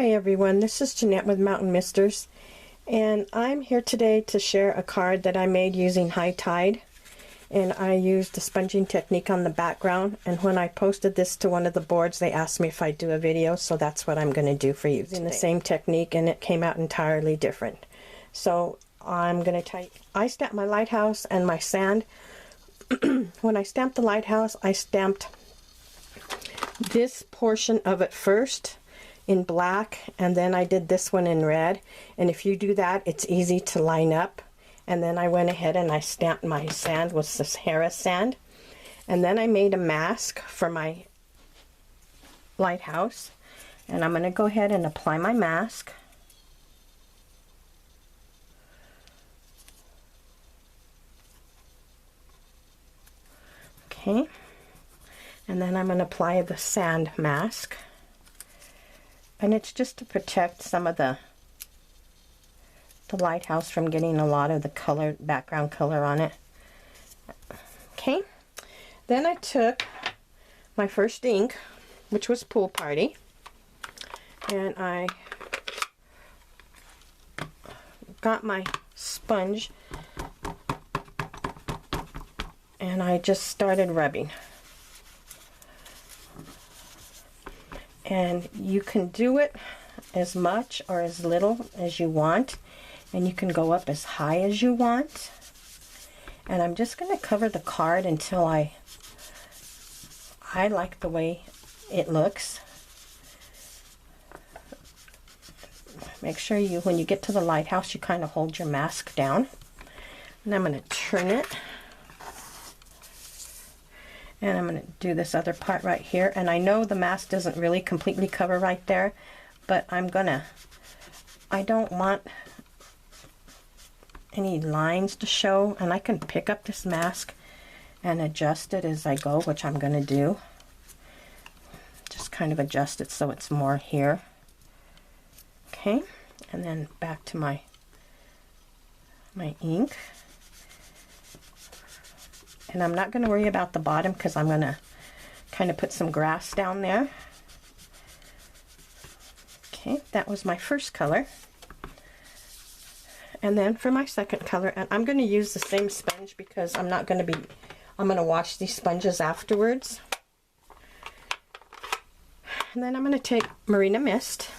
Hi everyone, this is Jeanette with Mountain Misters, and I'm here today to share a card that I made using High Tide, and I used the sponging technique on the background, and when I posted this to one of the boards they asked me if I'd do a video, so that's what I'm going to do for you today. Using the same technique, and it came out entirely different. So I'm going to type, I stamped my lighthouse and my sand. When I stamped the lighthouse, I stamped this portion of it first in black, and then I did this one in red, and if you do that it's easy to line up. And then I went ahead and I stamped my sand with Sahara sand, and then I made a mask for my lighthouse, and I'm going to go ahead and apply my mask. Okay, and then I'm going to apply the sand mask. And it's just to protect some of the lighthouse from getting a lot of the color, background color on it. Okay, then I took my first ink, which was Pool Party, and I got my sponge and I just started rubbing. And you can do it as much or as little as you want, and you can go up as high as you want. And I'm just going to cover the card until I like the way it looks. Make sure you, when you get to the lighthouse, you kind of hold your mask down. And I'm going to turn it. And I'm going to do this other part right here. And I know the mask doesn't really completely cover right there, but I don't want any lines to show. And I can pick up this mask and adjust it as I go, which I'm going to do. Just kind of adjust it so it's more here. Okay, and then back to my ink. And I'm not going to worry about the bottom because I'm going to kind of put some grass down there. Okay, that was my first color. And then for my second color, and I'm going to use the same sponge because I'm going to wash these sponges afterwards. And then I'm going to take Marina Mist,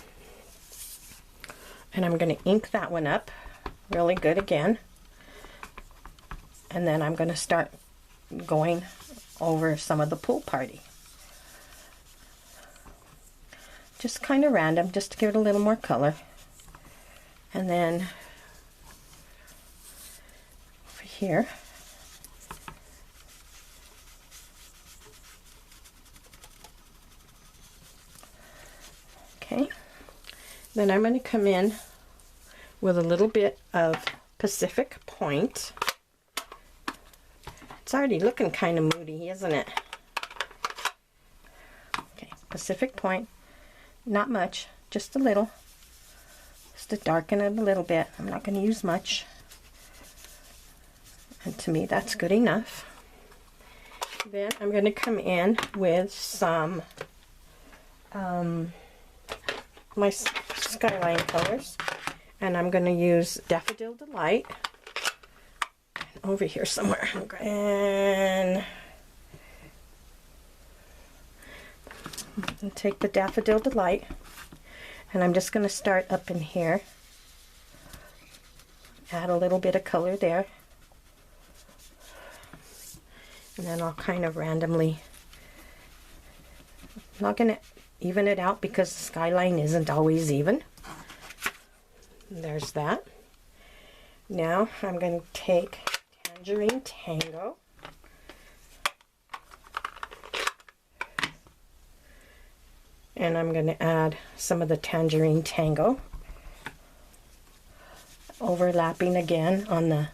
and I'm going to ink that one up really good again. And then I'm going to start going over some of the Pool Party. Just kind of random, just to give it a little more color. And then over here, okay, then I'm going to come in with a little bit of Pacific Point. It's already looking kind of moody, isn't it? Okay, Pacific Point. Not much, just a little. Just to darken it a little bit. I'm not going to use much. And to me, that's good enough. Then I'm going to come in with some my Skyline colors. And I'm going to use Daffodil Delight. Over here somewhere. And take the Daffodil Delight, and I'm just going to start up in here. Add a little bit of color there. And then I'll kind of randomly, I'm not going to even it out because the Skyline isn't always even. There's that. Now I'm going to take Tangerine Tango, and I'm going to add some of the Tangerine Tango, overlapping again on the,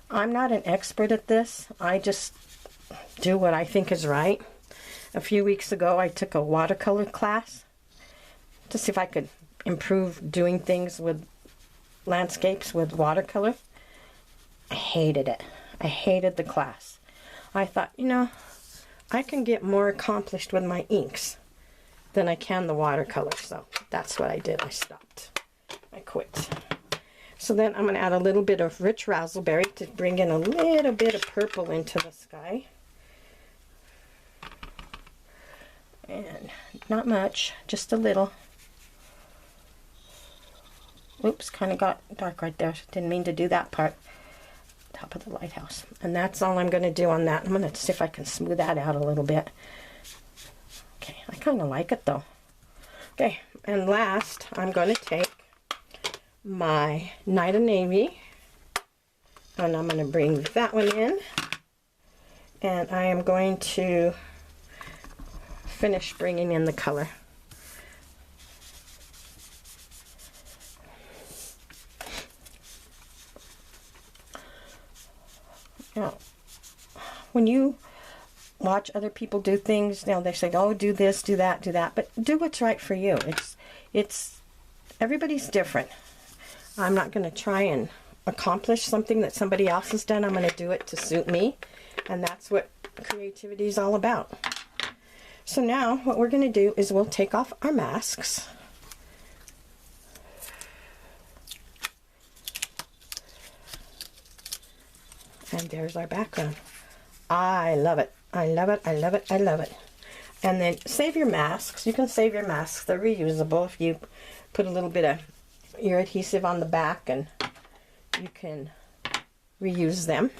I'm not an expert at this, I just do what I think is right. A few weeks ago I took a watercolor class to see if I could improve doing things with landscapes with watercolor. I hated it. I hated the class. I thought, you know, I can get more accomplished with my inks than I can the watercolor. So that's what I did. I stopped. I quit. So then I'm going to add a little bit of rich raspberry to bring in a little bit of purple into the sky. And not much, just a little. Oops, kind of got dark right there. Didn't mean to do that part. Top of the lighthouse. And that's all I'm going to do on that. I'm going to see if I can smooth that out a little bit. Okay, I kind of like it though. Okay, and last I'm going to take my Night of Navy and I'm going to bring that one in, and I am going to finish bringing in the color. Now, when you watch other people do things, you know, they say, oh, do this, do that, but do what's right for you. It's everybody's different. I'm not going to try and accomplish something that somebody else has done. I'm going to do it to suit me, and that's what creativity is all about. So now what we're going to do is we'll take off our masks. And there's our background. I love it. I love it. I love it. I love it. And then save your masks. You can save your masks. They're reusable if you put a little bit of your adhesive on the back, and you can reuse them.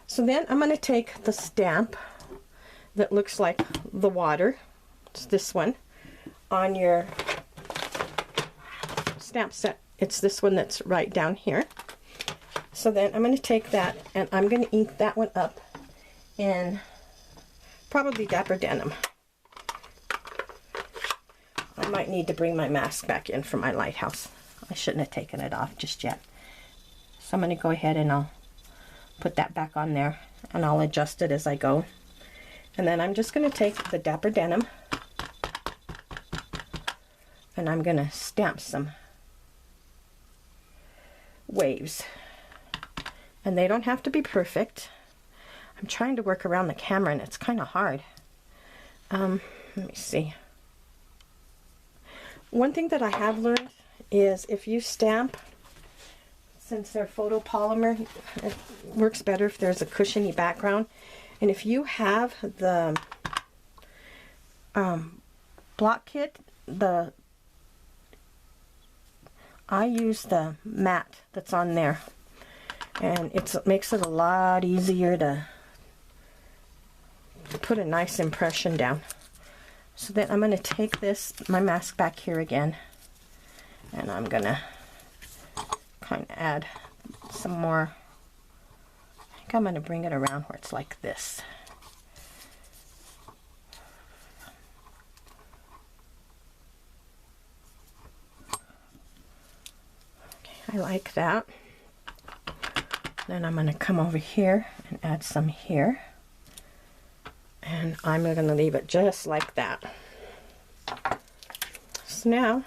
So then I'm going to take the stamp that looks like the water. It's this one on your stamp set. It's this one that's right down here. So then I'm going to take that and I'm going to ink that one up in probably Dapper Denim. I might need to bring my mask back in for my Lighthouse. I shouldn't have taken it off just yet. So I'm going to go ahead and I'll put that back on there and I'll adjust it as I go. And then I'm just going to take the Dapper Denim and I'm going to stamp some waves. And they don't have to be perfect. I'm trying to work around the camera and it's kind of hard. Let me see. One thing that I have learned is if you stamp, since they're photopolymer, it works better if there's a cushiony background. And if you have the block kit, I use the matte that's on there. And it makes it a lot easier to put a nice impression down. So then I'm going to take my mask back here again, and I'm going to kind of add some more. I think I'm going to bring it around where it's like this. Okay, I like that. Then I'm going to come over here and add some here. And I'm going to leave it just like that. So now,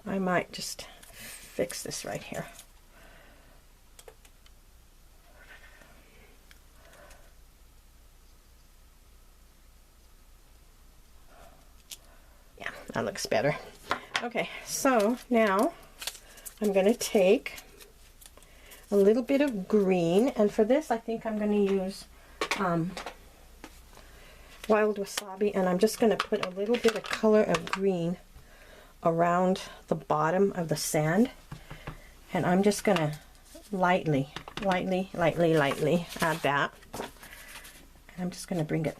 I might just fix this right here. Yeah, that looks better. Okay, so now I'm going to take a little bit of green, and for this I think I'm going to use Wild Wasabi, and I'm just going to put a little bit of color of green around the bottom of the sand, and I'm just going to lightly add that. And I'm just going to bring it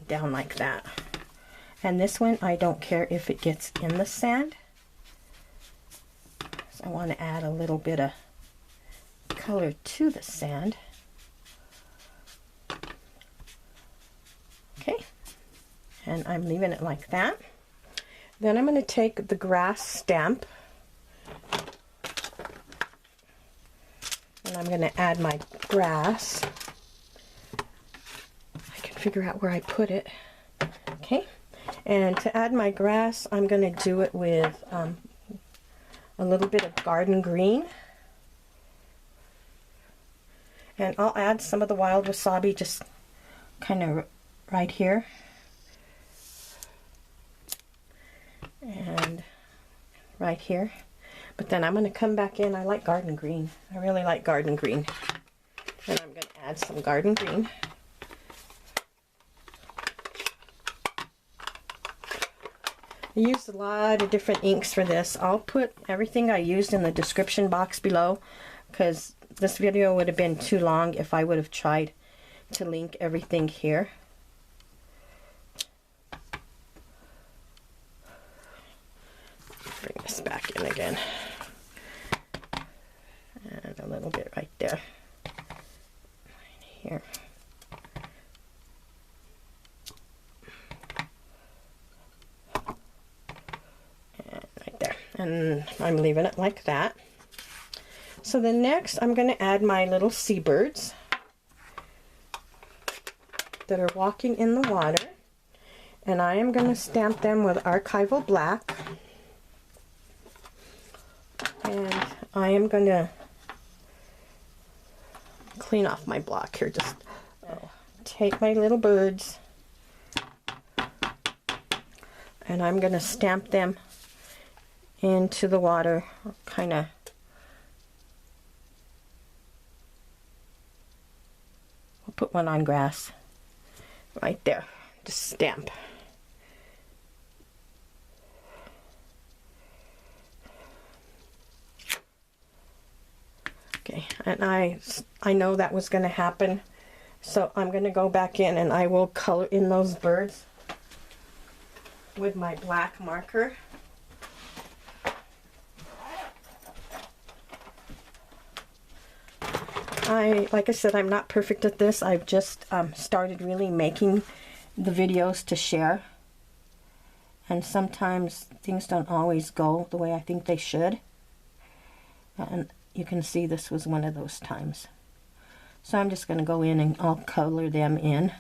down like that. And this one, I don't care if it gets in the sand. So I want to add a little bit of color to the sand. Okay, and I'm leaving it like that. Then I'm going to take the grass stamp and I'm going to add my grass. I can figure out where I put it. Okay, and to add my grass, I'm going to do it with a little bit of garden green. And I'll add some of the wild wasabi just kind of right here. And right here. But then I'm going to come back in. I like garden green. I really like garden green. And I'm going to add some garden green. I used a lot of different inks for this. I'll put everything I used in the description box below, because this video would have been too long if I would have tried to link everything here. Bring this back in again. And a little bit right there. Right here. And I'm leaving it like that. So then next I'm going to add my little seabirds that are walking in the water, and I am going to stamp them with archival black, and I am going to clean off my block here. Just take my little birds and I'm going to stamp them into the water, kind of we'll put one on grass right there, just stamp. Okay, and I know that was going to happen, so I'm going to go back in and I will color in those birds with my black marker. Like I said, I'm not perfect at this. I've just started really making the videos to share, and sometimes things don't always go the way I think they should, and you can see this was one of those times. So I'm just going to go in and I'll color them in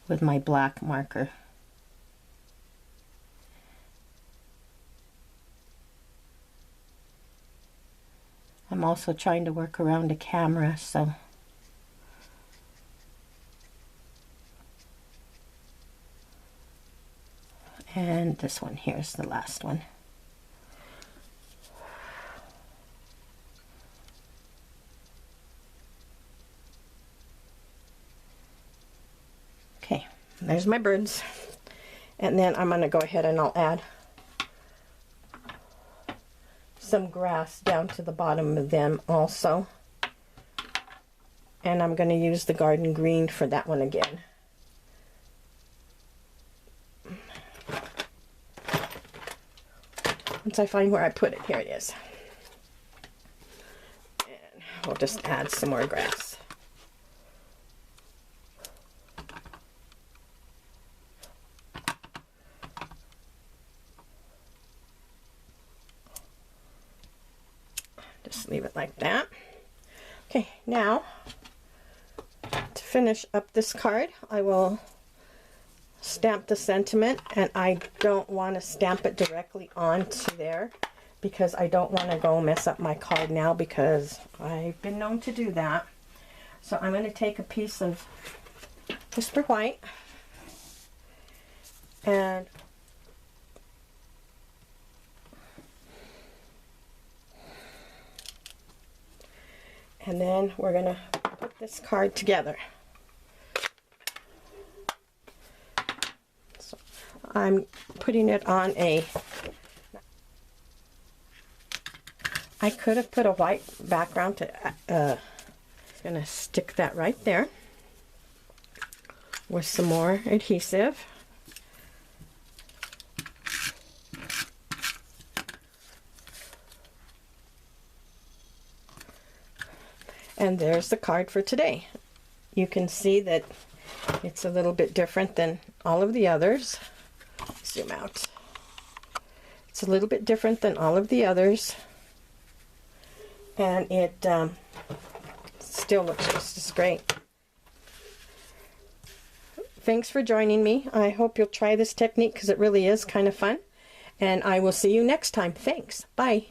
with my black marker. I'm also trying to work around a camera, so and this one here is the last one. Okay, there's my birds, and then I'm going to go ahead and I'll add some grass down to the bottom of them also, and I'm going to use the garden green for that one again. Once I find where I put it, here it is, and we'll just add some more grass. Just leave it like that. Okay, now to finish up this card, I will stamp the sentiment, and I don't want to stamp it directly onto there because I don't want to go mess up my card now, because I've been known to do that. So I'm going to take a piece of Whisper White and then we're going to put this card together. So I'm putting it on a, I could have put a white background to, going to stick that right there with some more adhesive. And there's the card for today. You can see that it's a little bit different than all of the others. Zoom out. It's a little bit different than all of the others. And it still looks just as great. Thanks for joining me. I hope you'll try this technique because it really is kind of fun. And I will see you next time. Thanks. Bye.